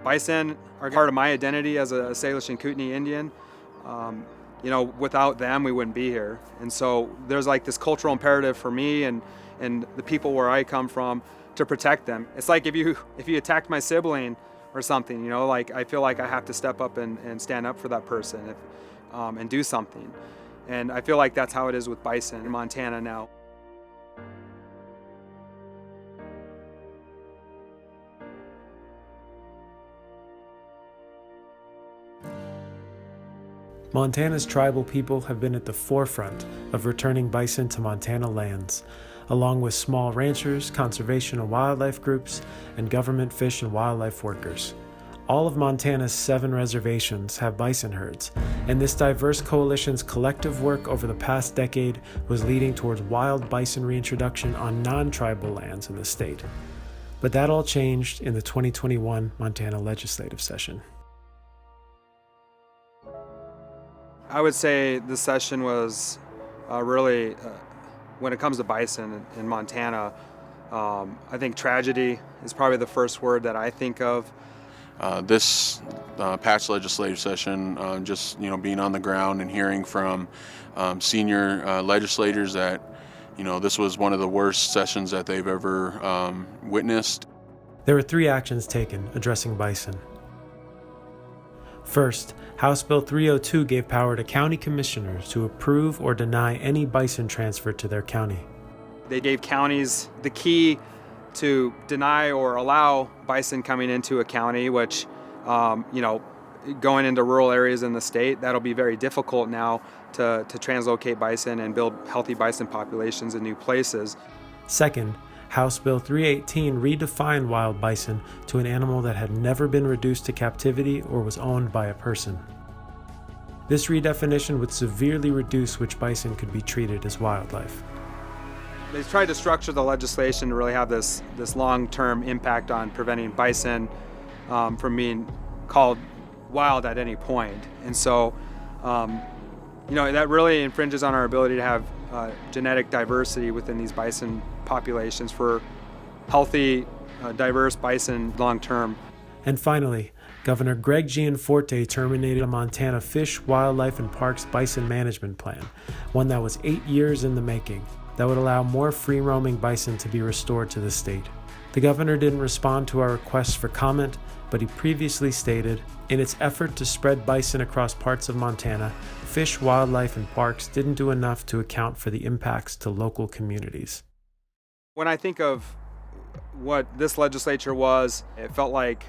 Bison are part of my identity as a Salish and Kootenai Indian. Without them, we wouldn't be here. And so there's like this cultural imperative for me and the people where I come from to protect them. It's like if you attacked my sibling or something, like I feel like I have to step up and stand up for that person and do something. And I feel like that's how it is with bison in Montana now. Montana's tribal people have been at the forefront of returning bison to Montana lands, along with small ranchers, conservation and wildlife groups, and government fish and wildlife workers. All of Montana's 7 reservations have bison herds, and this diverse coalition's collective work over the past decade was leading towards wild bison reintroduction on non-tribal lands in the state. But that all changed in the 2021 Montana legislative session. I would say this session was really, when it comes to bison in Montana, I think tragedy is probably the first word that I think of. This past legislative session, being on the ground and hearing from senior legislators that, this was one of the worst sessions that they've ever witnessed. There were 3 actions taken addressing bison. First, House Bill 302 gave power to county commissioners to approve or deny any bison transfer to their county. They gave counties the key to deny or allow bison coming into a county, which, going into rural areas in the state, that'll be very difficult now to translocate bison and build healthy bison populations in new places. Second, House Bill 318 redefined wild bison to an animal that had never been reduced to captivity or was owned by a person. This redefinition would severely reduce which bison could be treated as wildlife. They tried to structure the legislation to really have this long-term impact on preventing bison from being called wild at any point. And so, that really infringes on our ability to have genetic diversity within these bison populations for healthy, diverse bison long-term. And finally, Governor Greg Gianforte terminated a Montana Fish, Wildlife, and Parks Bison Management Plan, one that was 8 years in the making, that would allow more free-roaming bison to be restored to the state. The governor didn't respond to our requests for comment, but he previously stated, in its effort to spread bison across parts of Montana, Fish, Wildlife, and Parks didn't do enough to account for the impacts to local communities. When I think of what this legislature was, it felt like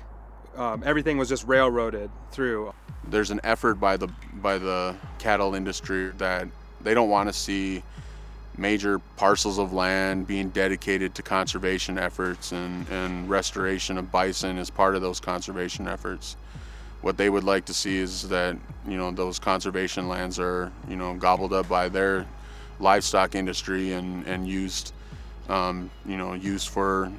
everything was just railroaded through. There's an effort by the cattle industry that they don't want to see major parcels of land being dedicated to conservation efforts, and restoration of bison is part of those conservation efforts. What they would like to see is that, those conservation lands are, gobbled up by their livestock industry and used, used for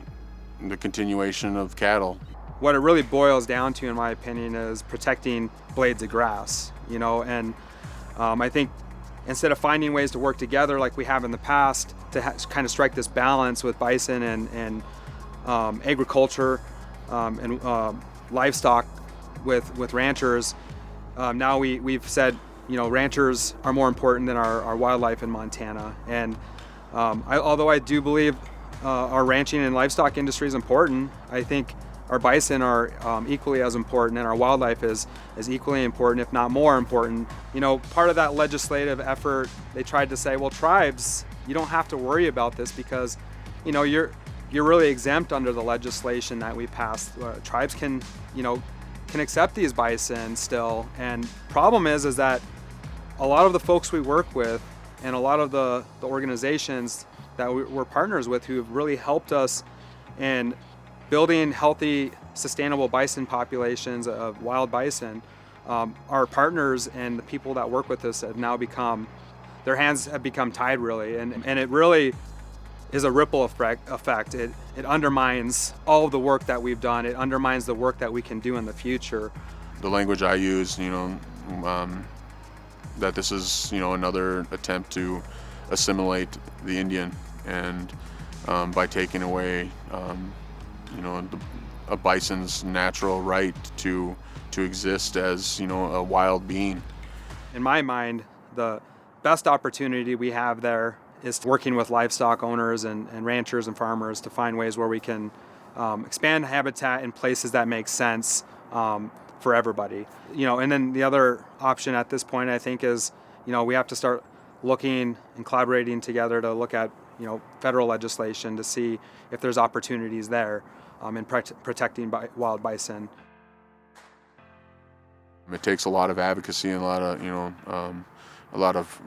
the continuation of cattle. What it really boils down to, in my opinion, is protecting blades of grass, and I think instead of finding ways to work together like we have in the past to kind of strike this balance with bison and agriculture and livestock with ranchers, now we've said, ranchers are more important than our wildlife in Montana. And although I do believe our ranching and livestock industry is important, I think our bison are equally as important, and our wildlife is equally important, if not more important. Part of that legislative effort, they tried to say, well, tribes, you don't have to worry about this because, you're really exempt under the legislation that we passed. Tribes can accept these bison still. And problem is that a lot of the folks we work with and a lot of the organizations that we're partners with who have really helped us in building healthy, sustainable bison populations of wild bison, our partners and the people that work with us have now their hands have become tied really, and it really is a ripple effect. It undermines all of the work that we've done. It undermines the work that we can do in the future. The language I use, that this is, another attempt to assimilate the Indian, and by taking away, a bison's natural right to exist as, you know, a wild being. In my mind, the best opportunity we have there is working with livestock owners and ranchers and farmers to find ways where we can expand habitat in places that make sense for everybody. You know, and then the other option at this point, I think, is, you know, we have to start looking and collaborating together to look at, you know, federal legislation to see if there's opportunities there in protecting wild bison. It takes a lot of advocacy and a lot of,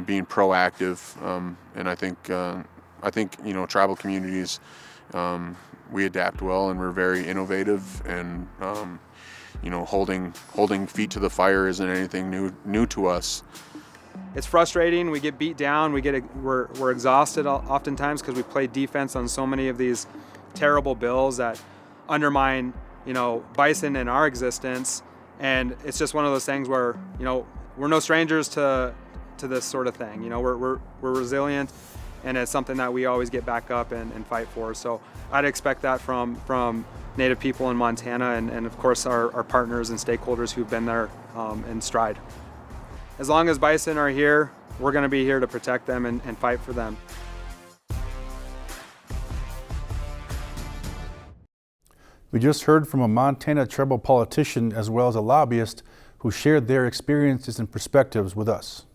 being proactive. And I think, you know, tribal communities, we adapt well and we're very innovative, and, you know, holding feet to the fire isn't anything new to us. It's frustrating. We get beat down. We're exhausted oftentimes because we play defense on so many of these terrible bills that undermine, you know, bison and our existence. And it's just one of those things where, you know, we're no strangers to this sort of thing. You know, we're resilient, and it's something that we always get back up and fight for. So I'd expect that from Native people in Montana, and of course our partners and stakeholders who've been there in stride. As long as bison are here, we're going to be here to protect them and fight for them. We just heard from a Montana tribal politician as well as a lobbyist who shared their experiences and perspectives with us.